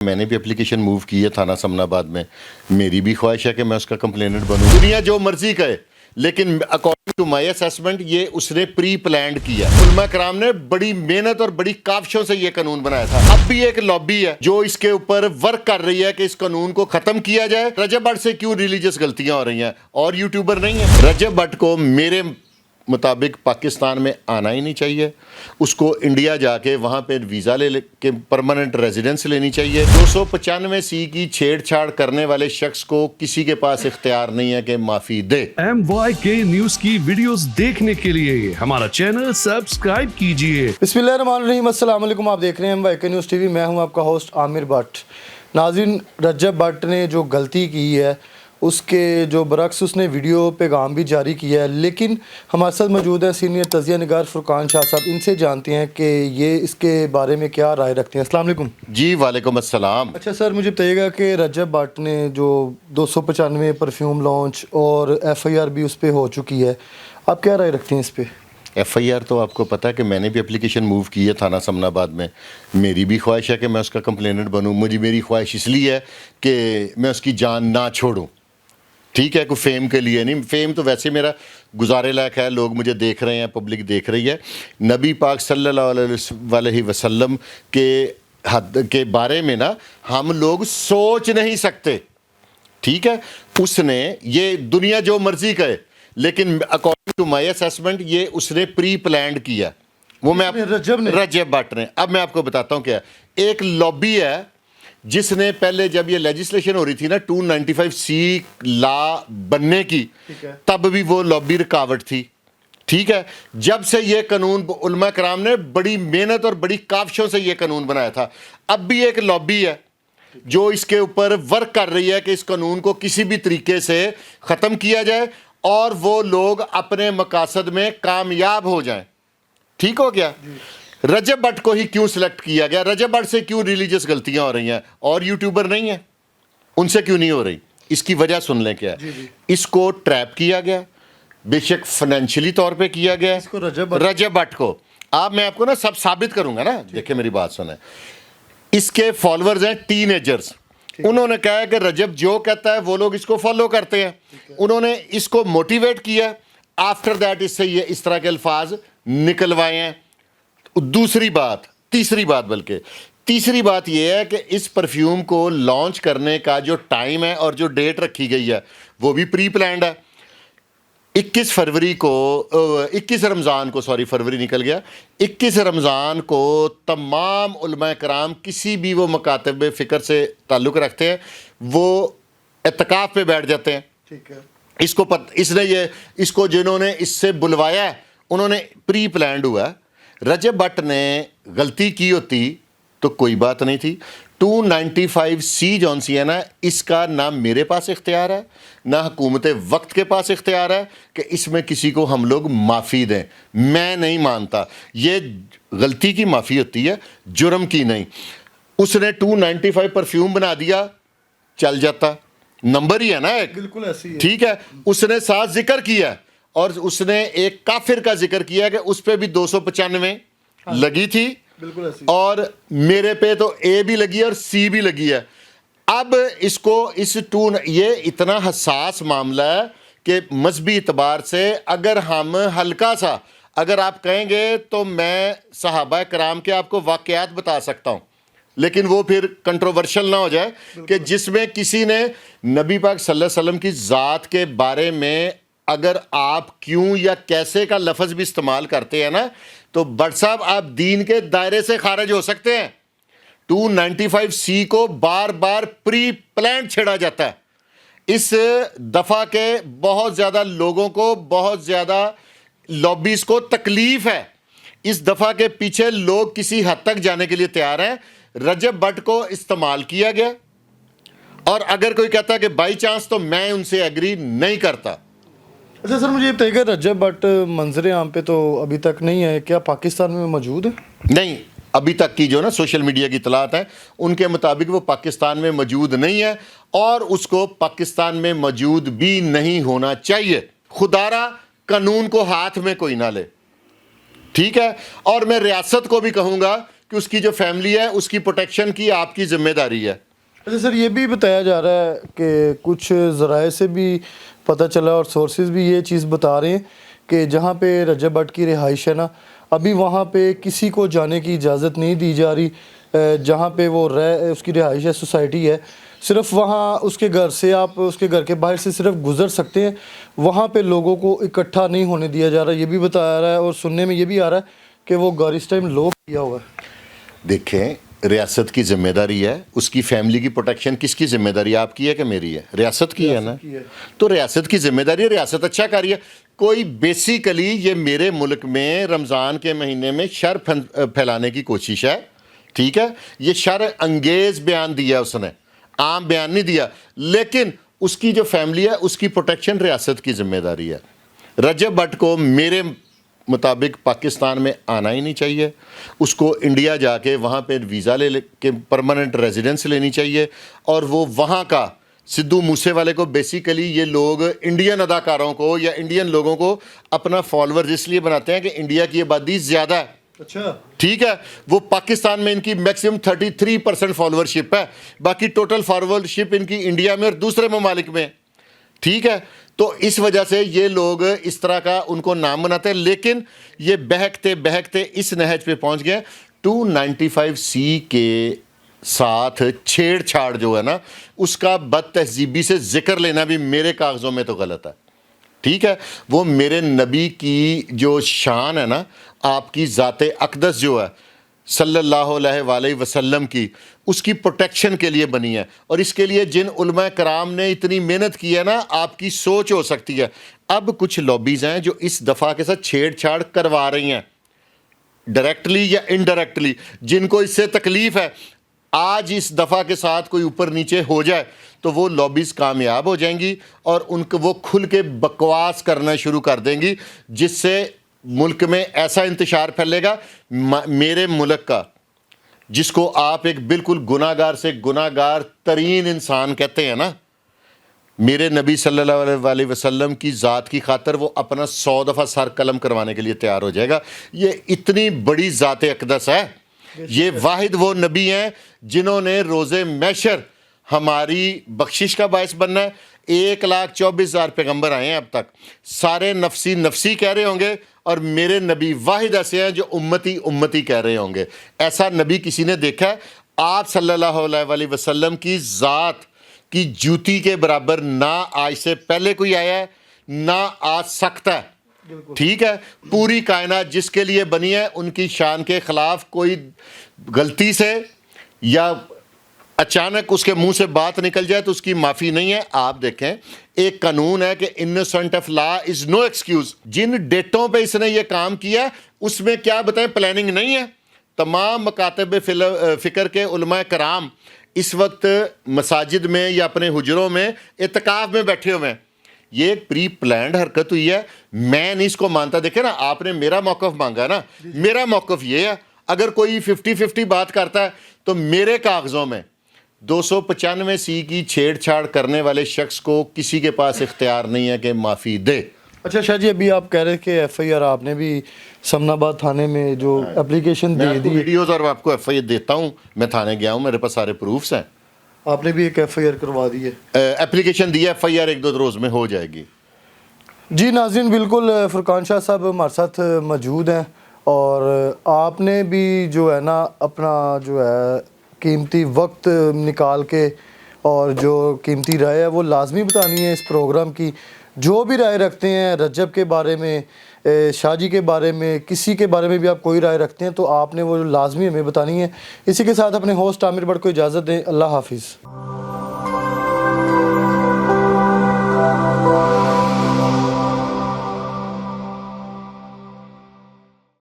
میں نے بھی اپلیکیشن موو کی ہے تھانہ سمناباد میں. میری بھی خواہش ہے کہ میں اس کا کمپلیننٹ بنوں. دنیا جو مرضی کہے لیکن اکارڈنگ ٹو مائی اسیسمنٹ یہ اس نے پری پلانڈ کیا. علماء کرام نے بڑی محنت اور بڑی کاوشوں سے یہ قانون بنایا تھا. اب بھی ایک لابی ہے جو اس کے اوپر ورک کر رہی ہے کہ اس قانون کو ختم کیا جائے. رجب بٹ سے کیوں ریلیجس غلطیاں ہو رہی ہیں اور یوٹیوبر نہیں ہیں. رجب بٹ کو میرے مطابق پاکستان میں آنا ہی نہیں چاہیے. اس کو انڈیا جا کے وہاں پہ ویزا لے کے پرماننٹ ریزیڈنس لینی چاہیے. 295 کی چھیڑ چھاڑ کرنے والے شخص کو کسی کے پاس اختیار نہیں ہے کہ معافی دے. MYK نیوز کی ویڈیوز دیکھنے کے لیے ہمارا چینل سبسکرائب کیجئے. بسم اللہ الرحمن الرحیم. السلام علیکم. آپ دیکھ رہے ہیں MYK نیوز ٹی وی. میں ہوں آپ کا ہوسٹ عامر بٹ. ناظرین، رجب بٹ نے جو غلطی کی ہے اس کے جو برعکس اس نے ویڈیو پیغام بھی جاری کیا ہے، لیکن ہمارے ساتھ موجود ہیں سینئر تجزیہ نگار فرقان شاہ صاحب. ان سے جانتے ہیں کہ یہ اس کے بارے میں کیا رائے رکھتے ہیں. السلام علیکم. جی وعلیکم السلام. اچھا سر، مجھے بتائیے گا کہ رجب بٹ نے جو 295 پرفیوم لانچ اور FIR بھی اس پہ ہو چکی ہے، آپ کیا رائے رکھتے ہیں اس پہ؟ FIR تو آپ کو پتہ ہے کہ میں نے بھی اپلیکیشن موو کی ہے تھانہ سمناباد میں. میری بھی خواہش ہے کہ میں اس کا کمپلیننٹ بنوں. میری خواہش اس لیے ہے کہ میں اس کی جان نہ چھوڑوں. ٹھیک ہے، کوئی فیم کے لیے نہیں. فیم تو ویسے میرا گزارے لائق ہے، لوگ مجھے دیکھ رہے ہیں، پبلک دیکھ رہی ہے. نبی پاک صلی اللہ علیہ وسلم کے حد کے بارے میں نا ہم لوگ سوچ نہیں سکتے. ٹھیک ہے، اس نے یہ دنیا جو مرضی کہے لیکن اکارڈنگ ٹو مائی اسیسمنٹ یہ اس نے پری پلانڈ کیا. وہ میں رجب بٹ نے. اب میں آپ کو بتاتا ہوں کیا. ایک لابی ہے جس نے پہلے جب یہ لیجسلیشن ہو رہی تھی نا 295C لا بننے کی، تب بھی وہ لابی رکاوٹ تھی. ٹھیک ہے، جب سے یہ قانون علماء کرام نے بڑی محنت اور بڑی کاوشوں سے یہ قانون بنایا تھا. اب بھی ایک لابی ہے جو اس کے اوپر ورک کر رہی ہے کہ اس قانون کو کسی بھی طریقے سے ختم کیا جائے اور وہ لوگ اپنے مقاصد میں کامیاب ہو جائیں. ٹھیک ہو گیا. رجب بٹ کو ہی کیوں سلیکٹ کیا گیا؟ رجب بٹ سے کیوں ریلیجس غلطیاں ہو رہی ہیں اور یوٹیوبر نہیں ہیں؟ ان سے کیوں نہیں ہو رہی؟ اس کی وجہ سن لیں کیا ہے. اس کو ٹریپ کیا گیا، بے شک فائنینشلی طور پہ کیا گیا رجب بٹ کو. میں آپ کو نا سب ثابت کروں گا نا. دیکھیں میری بات سنیں. اس کے فالوورز ہیں ٹین ایجرز. انہوں نے کہا ہے کہ رجب جو کہتا ہے وہ لوگ اس کو فالو کرتے ہیں. انہوں نے اس کو موٹیویٹ کیا. آفٹر دیٹ اس سے یہ اس طرح کے الفاظ نکلوائے ہیں. تیسری بات یہ ہے کہ اس پرفیوم کو لانچ کرنے کا جو ٹائم ہے اور جو ڈیٹ رکھی گئی ہے وہ بھی پری پلانڈ ہے. 21 رمضان کو فروری نکل گیا. 21 رمضان کو تمام علماء کرام کسی بھی وہ مکاتب فکر سے تعلق رکھتے ہیں وہ اعتکاف پہ بیٹھ جاتے ہیں. ٹھیک ہے. اس کو جنہوں نے اس سے بلوایا ہے انہوں نے پری پلانڈ ہوا ہے. رجب بٹ نے غلطی کی ہوتی تو کوئی بات نہیں تھی. 295C جون سی ہے نا، اس کا نہ میرے پاس اختیار ہے نہ حکومت وقت کے پاس اختیار ہے کہ اس میں کسی کو ہم لوگ معافی دیں. میں نہیں مانتا. یہ غلطی کی معافی ہوتی ہے، جرم کی نہیں. اس نے 295 پرفیوم بنا دیا، چل جاتا. نمبر ہی ہے نا ایک. بالکل ایسی ہے. ٹھیک ہے. اس نے ساتھ ذکر کیا اور اس نے ایک کافر کا ذکر کیا کہ اس پہ بھی 295 لگی تھی اور میرے پہ تو A بھی لگی ہے اور C بھی لگی ہے. اب یہ اتنا حساس معاملہ ہے کہ مذہبی اعتبار سے اگر ہم ہلکا سا اگر آپ کہیں گے تو میں صحابہ کرام کے آپ کو واقعات بتا سکتا ہوں، لیکن وہ پھر کنٹروورشل نہ ہو جائے کہ جس میں کسی نے نبی پاک صلی اللہ علیہ وسلم کی ذات کے بارے میں اگر آپ کیوں یا کیسے کا لفظ بھی استعمال کرتے ہیں نا تو بٹ صاحب آپ دین کے دائرے سے خارج ہو سکتے ہیں. 295C کو بار بار پری پلانڈ چھیڑا جاتا ہے. اس دفعہ کے بہت زیادہ لوگوں کو، بہت زیادہ لابیز کو تکلیف ہے. اس دفعہ کے پیچھے لوگ کسی حد تک جانے کے لیے تیار ہیں. رجب بٹ کو استعمال کیا گیا اور اگر کوئی کہتا ہے کہ بائی چانس تو میں ان سے ایگری نہیں کرتا. اچھا سر، مجھے یہ بتائیے کہ رجب بٹ منظر عام پہ تو ابھی تک نہیں ہے، کیا پاکستان میں موجود ہے؟ نہیں، ابھی تک کی جو نا سوشل میڈیا کی اطلاعات ہیں ان کے مطابق وہ پاکستان میں موجود نہیں ہے اور اس کو پاکستان میں موجود بھی نہیں ہونا چاہیے. خدارا قانون کو ہاتھ میں کوئی نہ لے. ٹھیک ہے. اور میں ریاست کو بھی کہوں گا کہ اس کی جو فیملی ہے اس کی پروٹیکشن کی آپ کی ذمہ داری ہے. اچھا سر، یہ بھی بتایا جا رہا ہے کہ کچھ ذرائع سے بھی پتہ چلا اور سورسز بھی یہ چیز بتا رہے ہیں کہ جہاں پہ رجب بٹ کی رہائش ہے نا، ابھی وہاں پہ کسی کو جانے کی اجازت نہیں دی جا رہی. جہاں پہ وہ اس کی رہائش ہے، سوسائٹی ہے، صرف وہاں اس کے گھر سے آپ اس کے گھر کے باہر سے صرف گزر سکتے ہیں. وہاں پہ لوگوں کو اکٹھا نہیں ہونے دیا جا رہا. یہ بھی بتایا رہا ہے اور سننے میں یہ بھی آ رہا ہے کہ وہ گھر اس ٹائم لوک کیا ہوا ہے. دیکھیں، ریاست کی ذمہ داری ہے، اس کی فیملی کی پروٹیکشن کس کی ذمہ داری؟ آپ کی ہے کہ میری ہے؟ ریاست کی ہے نا. تو ریاست کی ذمہ داری ہے، ریاست اچھا کر رہی ہے. کوئی بیسیکلی یہ میرے ملک میں رمضان کے مہینے میں شر پھیلانے کی کوشش ہے. ٹھیک ہے، یہ شر انگیز بیان دیا اس نے، عام بیان نہیں دیا. لیکن اس کی جو فیملی ہے اس کی پروٹیکشن ریاست کی ذمہ داری ہے. رجب بٹ کو میرے مطابق پاکستان میں آنا ہی نہیں چاہیے. اس کو انڈیا جا کے وہاں پہ ویزا لے کے پرماننٹ ریزیڈنس لینی چاہیے، اور وہ وہاں کا سدھو موسے والے کو بیسیکلی یہ لوگ انڈین اداکاروں کو یا انڈین لوگوں کو اپنا فالوورز اس لیے بناتے ہیں کہ انڈیا کی آبادی زیادہ ہے. اچھا ٹھیک ہے، وہ پاکستان میں ان کی میکسیمم 33% فالوورشپ ہے، باقی ٹوٹل فالوورشپ ان کی انڈیا میں اور دوسرے ممالک میں. ٹھیک ہے، تو اس وجہ سے یہ لوگ اس طرح کا ان کو نام بناتے ہیں. لیکن یہ بہکتے بہکتے اس نہج پہ پہنچ گئے. 295C کے ساتھ چھیڑ چھاڑ جو ہے نا، اس کا بد تہذیبی سے ذکر لینا بھی میرے کاغذوں میں تو غلط ہے. ٹھیک ہے، وہ میرے نبی کی جو شان ہے نا، آپ کی ذات اقدس جو ہے صلی اللہ علیہ وآلہ وسلم کی، اس کی پروٹیکشن کے لیے بنی ہے. اور اس کے لیے جن علماء کرام نے اتنی محنت کی ہے نا، آپ کی سوچ ہو سکتی ہے. اب کچھ لابیز ہیں جو اس دفعہ کے ساتھ چھیڑ چھاڑ کروا رہی ہیں، ڈائریکٹلی یا انڈائریکٹلی، جن کو اس سے تکلیف ہے. آج اس دفعہ کے ساتھ کوئی اوپر نیچے ہو جائے تو وہ لابیز کامیاب ہو جائیں گی اور ان کو وہ کھل کے بکواس کرنا شروع کر دیں گی، جس سے ملک میں ایسا انتشار پھیلے گا میرے ملک کا، جس کو آپ ایک بالکل گناہ گار سے گناہ گار ترین انسان کہتے ہیں نا. میرے نبی صلی اللہ علیہ وسلم کی ذات کی خاطر وہ اپنا 100 دفعہ سر قلم کروانے کے لیے تیار ہو جائے گا. یہ اتنی بڑی ذات اقدس ہے. یہ واحد وہ نبی ہیں جنہوں نے روز محشر ہماری بخشش کا باعث بننا ہے. 1,24,000 پیغمبر آئے ہیں اب تک، سارے نفسی نفسی کہہ رہے ہوں گے، اور میرے نبی واحد ایسے ہیں جو امتی امتی کہہ رہے ہوں گے. ایسا نبی کسی نے دیکھا ہے؟ آپ صلی اللہ علیہ وآلہ وسلم کی ذات کی جوتی کے برابر نہ آج سے پہلے کوئی آیا ہے، نہ آج سکتا ہے. ٹھیک ہے، پوری کائنات جس کے لیے بنی ہے، ان کی شان کے خلاف کوئی غلطی سے یا اچانک اس کے منہ سے بات نکل جائے تو اس کی معافی نہیں ہے. آپ دیکھیں، ایک قانون ہے کہ innocent of law is no excuse. جن ڈیٹوں پہ اس نے یہ کام کیا اس میں کیا بتائیں پلاننگ نہیں ہے. تمام مکاتب فکر کے علماء کرام اس وقت مساجد میں یا اپنے حجروں میں اعتکاف میں بیٹھے ہوئے ہیں. یہ ایک پری پلانڈ حرکت ہوئی ہے. میں نہیں اس کو مانتا. دیکھیں نا، آپ نے میرا موقف مانگا نا، میرا موقف یہ ہے، اگر کوئی 50-50 بات کرتا ہے تو میرے کاغذوں میں 295C کی چھیڑ چھاڑ کرنے والے شخص کو کسی کے پاس اختیار نہیں ہے کہ معافی دے. اچھا شاہ جی، ابھی آپ کہہ رہے کہ FIR آپ نے بھی سمن آباد تھانے میں جو اپلیکیشن میں دے آپ کو دی، ویڈیوز اور آپ کو FIR دیتا ہوں. میں تھانے گیا ہوں، میرے پاس سارے پروفس ہیں. آپ نے بھی ایک FIR کروا دی ہے؟ اپلیکیشن دی ہے، FIR 1-2 روز میں ہو جائے گی. جی ناظرین، بالکل فرقان شاہ صاحب ہمارے ساتھ موجود ہیں، اور آپ نے بھی جو ہے نا اپنا جو ہے قیمتی وقت نکال کے اور جو قیمتی رائے ہے وہ لازمی بتانی ہے اس پروگرام کی. جو بھی رائے رکھتے ہیں رجب کے بارے میں، شاہ جی کے بارے میں، کسی کے بارے میں بھی آپ کوئی رائے رکھتے ہیں تو آپ نے وہ لازمی ہمیں بتانی ہے. اسی کے ساتھ اپنے ہوسٹ عامر بٹ کو اجازت دیں. اللہ حافظ.